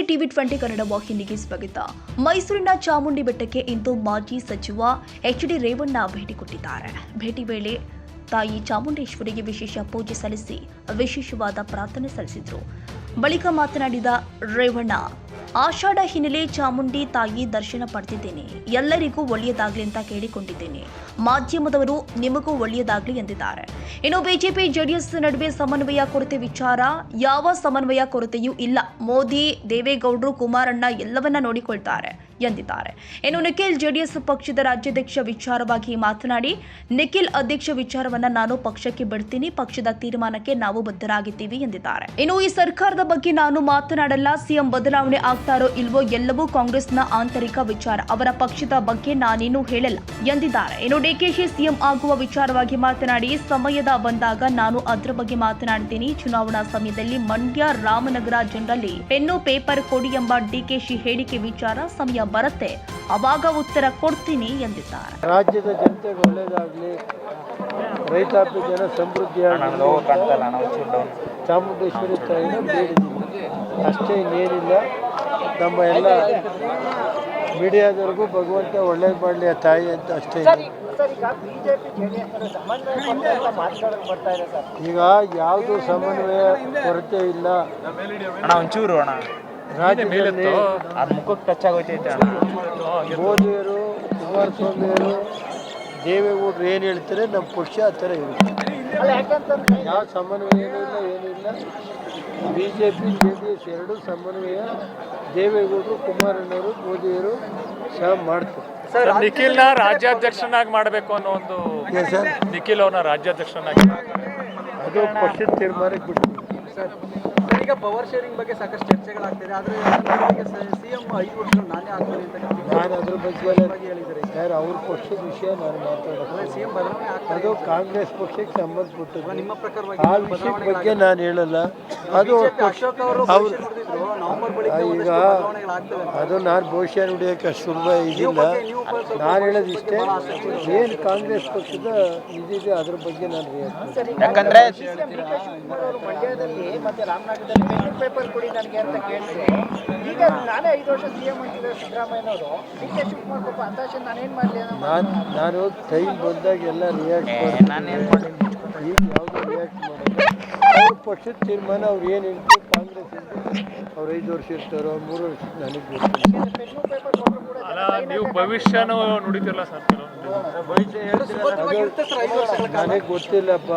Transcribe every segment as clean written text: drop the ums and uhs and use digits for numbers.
ಟಿವಿ20 ಕನ್ನಡ ವಾಹಿನಿಗೆ ಸ್ವಾಗತ. ಮೈಸೂರಿನ ಚಾಮುಂಡಿ ಬೆಟ್ಟಕ್ಕೆ ಇಂದು ಮಾಜಿ ಸಚಿವ ಎಚ್.ಡಿ. ರೇವಣ್ಣ ಭೇಟಿ ಕೊಟ್ಟಿದ್ದಾರೆ. ಭೇಟಿ ವೇಳೆ ತಾಯಿ ಚಾಮುಂಡೇಶ್ವರಿಗೆ ವಿಶೇಷ ಪೂಜೆ ಸಲ್ಲಿಸಿ ವಿಶೇಷವಾದ ಪ್ರಾರ್ಥನೆ ಸಲ್ಲಿಸಿದರು. ಬಳಿಕ ಮಾತನಾಡಿದ ರೇವಣ್ಣ, ಆಷಾಢ ಹಿನ್ನೆಲೆ ಚಾಮುಂಡಿ ತಾಯಿ ದರ್ಶನ ಪಡೆದಿದ್ದೇನೆ. ಎಲ್ಲರಿಗೂ ಒಳ್ಳೆಯದಾಗಲಿ ಅಂತ ಕೇಳಿಕೊಂಡಿದ್ದೇನೆ. ಮಾಧ್ಯಮದವರು ನಿಮಗೂ ಒಳ್ಳೆಯದಾಗಲಿ ಎಂದಿದ್ದಾರೆ. ಇನ್ನು ಬಿಜೆಪಿ ಜೆಡಿಎಸ್ ನಡುವೆ ಸಮನ್ವಯ ಕೊರತೆ ವಿಚಾರ, ಯಾವ ಸಮನ್ವಯ ಕೊರತೆಯೂ ಇಲ್ಲ. ಮೋದಿ, ದೇವೇಗೌಡರು, ಕುಮಾರಣ್ಣ ಎಲ್ಲವನ್ನ ನೋಡಿಕೊಳ್ತಾರೆ ಎಂದಿದ್ದಾರೆ. ಇನ್ನು ನಿಖಿಲ್ ಜೆಡಿಎಸ್ ಪಕ್ಷದ ರಾಜ್ಯಾಧ್ಯಕ್ಷ ವಿಚಾರವಾಗಿ ಮಾತನಾಡಿ, ನಿಖಿಲ್ ಅಧ್ಯಕ್ಷ ವಿಚಾರವನ್ನ ನಾನು ಪಕ್ಷಕ್ಕೆ ಬಿಡ್ತೀನಿ. ಪಕ್ಷದ ತೀರ್ಮಾನಕ್ಕೆ ನಾವು ಬದ್ಧರಾಗಿದ್ದೀವಿ ಎಂದಿದ್ದಾರೆ. ಇನ್ನು ಈ ಸರ್ಕಾರದ ಬಗ್ಗೆ ನಾನು ಮಾತನಾಡಲ್ಲ. ಸಿಎಂ ಬದಲಾವಣೆ ಆಗ್ತಾರೋ ಇಲ್ವೋ ಎಲ್ಲವೂ ಕಾಂಗ್ರೆಸ್ನ ಆಂತರಿಕ ವಿಚಾರ. ಅವರ ಪಕ್ಷದ ಬಗ್ಗೆ ನಾನೇನು ಹೇಳಲ್ಲ ಎಂದಿದ್ದಾರೆ. ಇನ್ನು ಡಿಕೆಶಿ ಸಿಎಂ ಆಗುವ ವಿಚಾರವಾಗಿ ಮಾತನಾಡಿ, ಸಮಯದ ಬಂದಾಗ ನಾನು ಅದರ ಬಗ್ಗೆ ಮಾತನಾಡ್ತೀನಿ. ಚುನಾವಣಾ ಸಮಯದಲ್ಲಿ ಮಂಡ್ಯ, ರಾಮನಗರ ಜನರಲ್ಲಿ ಪೆನ್ನು ಪೇಪರ್ ಕೊಡಿ ಎಂಬ ಡಿಕೆಶಿ ಹೇಳಿಕೆ ವಿಚಾರ ಸಮಯ ಬರುತ್ತೆ, ಅವಾಗ ಉತ್ತರ ಕೊಡ್ತೀನಿ ಎಂದಿದ್ದಾರೆ. ರಾಜ್ಯದ ಜನತೆಗೆ ಒಳ್ಳೆಯದಾಗಲಿ, ರೈತಾಪಿ ಜನ ಸಮೃದ್ಧಿಯಾಗಲಿ, ಚಾಮುಂಡೇಶ್ವರಿ ತಾಯಿನ ಬೇಡಿದ್ದೀನಿ. ಅಷ್ಟೇ, ಇನ್ನೇನಿಲ್ಲ. ನಮ್ಮ ಎಲ್ಲ ಮೀಡಿಯಾದವ್ರಿಗೂ ಭಗವಂತ ಒಳ್ಳೇದು ಮಾಡಲಿ ಆ ತಾಯಿ ಅಂತ ಅಷ್ಟೇ. ಈಗ ಯಾವುದು ಸಮನ್ವಯ ಕೊರತೆ ಇಲ್ಲ. ಒಂಚೂರು ರಾಜ್ಯದಲ್ಲಿ ಮೋದಿಯವರು, ಕುಮಾರಸ್ವಾಮಿಯವರು, ದೇವೇಗೌಡರು ಏನು ಹೇಳ್ತಾರೆ ನಮ್ಮ ಪಕ್ಷ ಆ ಥರ ಇರುತ್ತೆ. ಯಾವ ಸಮನ್ವಯ ಏನಿಲ್ಲ. ಬಿಜೆಪಿ ಜೆಡಿಎಸ್ ಎರಡೂ ಸಮನ್ವಯ ದೇವೇಗೌಡರು, ಕುಮಾರಣ್ಣವರು, ಮೋದಿಯವರು ಸಹ ಮಾಡ್ತಾರೆ. ಸರ್, ನಿಖಿಲ್ನ ರಾಜ್ಯಾಧ್ಯಕ್ಷನಾಗಿ ಮಾಡಬೇಕು ಅನ್ನೋ ಒಂದು ನಿಖಿಲ್ ಅವ್ರನ್ನ ರಾಜ್ಯಾಧ್ಯಕ್ಷನಾಗಿ ಅದು ಪಕ್ಷದ ತೀರ್ಮಾನಕ್ಕೆ ಬಿಟ್ಟು. ಈಗ ಪವರ್ ಶೇರಿಂಗ್ ಬಗ್ಗೆ ಸಾಕಷ್ಟು ಚರ್ಚೆಗಳಾಗ್ತಿದೆ. ಆದರೆ ಸಿಎಂ 5 ವರ್ಷ ನಾನೇ ಆಗ್ತೀನಿ ಅಂತ ನಾನು ಅದ್ರ ಬಗ್ಗೆ ಹೇಳಿದ್ದಾರೆ. ಯಾರು ಅವ್ರ ಪಕ್ಷದ ವಿಷಯ ನಾನು ಮಾತಾಡೋದು. ಸಿಎಂ ಬದಲಾವಣೆ ಅದು ಕಾಂಗ್ರೆಸ್ ಪಕ್ಷಕ್ಕೆ ಸಂಬಂಧಪಟ್ಟದ್ದು. ನಿಮ್ಮ ಪ್ರಕಾರವಾಗಿ ಆ ವಿಷಯದ ಬಗ್ಗೆ ನಾನು ಹೇಳಲ್ಲ. ಅದು ಅಶೋಕ್ ಅವರು ನವೆಂಬರ್ ಬಳಿಕ ಈಗ ಅದು ನಾನು ಭವಿಷ್ಯ ನುಡಿಯೋಕೆ ಅಷ್ಟು ಸುಲಭ ಇದಿಲ್ಲ. ನಾನು ಹೇಳೋದು ಇಷ್ಟೇ, ಏನು ಕಾಂಗ್ರೆಸ್ ಪಕ್ಷದ ಇದಿದೆ ಅದ್ರ ಬಗ್ಗೆ ನಾನು ಹೇಳ್ತೀನಿ. ಯಾಕಂದ್ರೆ ಮಂಡ್ಯದಲ್ಲಿ ಮತ್ತೆ ರಾಮನಗರದಲ್ಲಿ ಪೆನ್ ಪೇಪರ್ ಕೊಡಿ ನನಗೆ ಅಂತ ಕೇಳಿದ್ರೆ, ಈಗ ನಾನೇ 5 ವರ್ಷ ಸಿಎಂ ಅಂತಿದ್ದೆ ಸಿದ್ದರಾಮಯ್ಯನವರು. ಡಿ.ಕೆ. ಶಿವಕುಮಾರ್ ಪಾಪ ಹತಾಶೆ, ನಾನೇನು ಮಾಡಲಿ? ನಾನು ಟೈಮ್ ಬಂದಾಗ ಎಲ್ಲ ರಿಯಾಕ್ಟ್ ಮಾಡ್ತೀನಿ. ಈಗ ಯಾವುದು ರಿಯಾಕ್ಟ್ ಮಾಡೋದು ಅವ್ರ ಪಕ್ಷದ ತೀರ್ಮಾನ. ಅವ್ರು ಏನು ಹೇಳ್ತಾರೆ ಕಾಂಗ್ರೆಸ್ ಅವ್ರು 5 ವರ್ಷ ಇರ್ತಾರೋ 3 ವರ್ಷ ನನಗೆ ಗೊತ್ತಿಲ್ಲ. ನೀವು ಭವಿಷ್ಯನೂ ನುಡಿತಿರಲ್ಲ ಸರ್, ನನಗೆ ಗೊತ್ತಿಲ್ಲಪ್ಪ.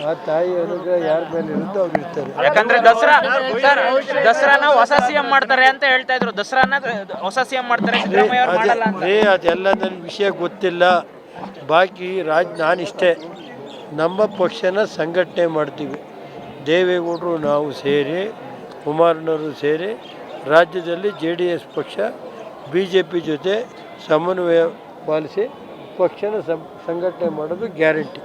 ಆ ತಾಯಿ ಅನುಗ್ರಹ ಯಾರ ಮೇಲೆ ಇರುತ್ತೋ ಅವ್ರು ಇರ್ತಾರೆ. ಯಾಕಂದ್ರೆ ದಸರಾನ ಹೊಸ ಸಿಎಂ ಮಾಡ್ತಾರೆ ಅಂತ ಹೇಳ್ತಾ ಇದ್ರು. ದಸರಾನ ಹೊಸ ಸಿಎಂ ಮಾಡ್ತಾರೆ, ಸಿದ್ದರಾಮಯ್ಯ ಅವರು ಮಾಡಲ್ಲ ಅಂತ. ಅದೆಲ್ಲ ನನ್ನ ವಿಷಯ ಗೊತ್ತಿಲ್ಲ. ಬಾಕಿ ನಾನಿಷ್ಟೇ, ನಮ್ಮ ಪಕ್ಷನ ಸಂಘಟನೆ ಮಾಡ್ತೀವಿ. ದೇವೇಗೌಡರು ನಾವು ಸೇರಿ, ಕುಮಾರಣ್ಣವರು ಸೇರಿ ರಾಜ್ಯದಲ್ಲಿ JDS ಪಕ್ಷ BJP ಜೊತೆ ಸಮನ್ವಯ ಪಾಲಿಸಿ ಪಕ್ಷನ ಸಂಘಟನೆ ಮಾಡೋದು ಗ್ಯಾರಂಟಿ.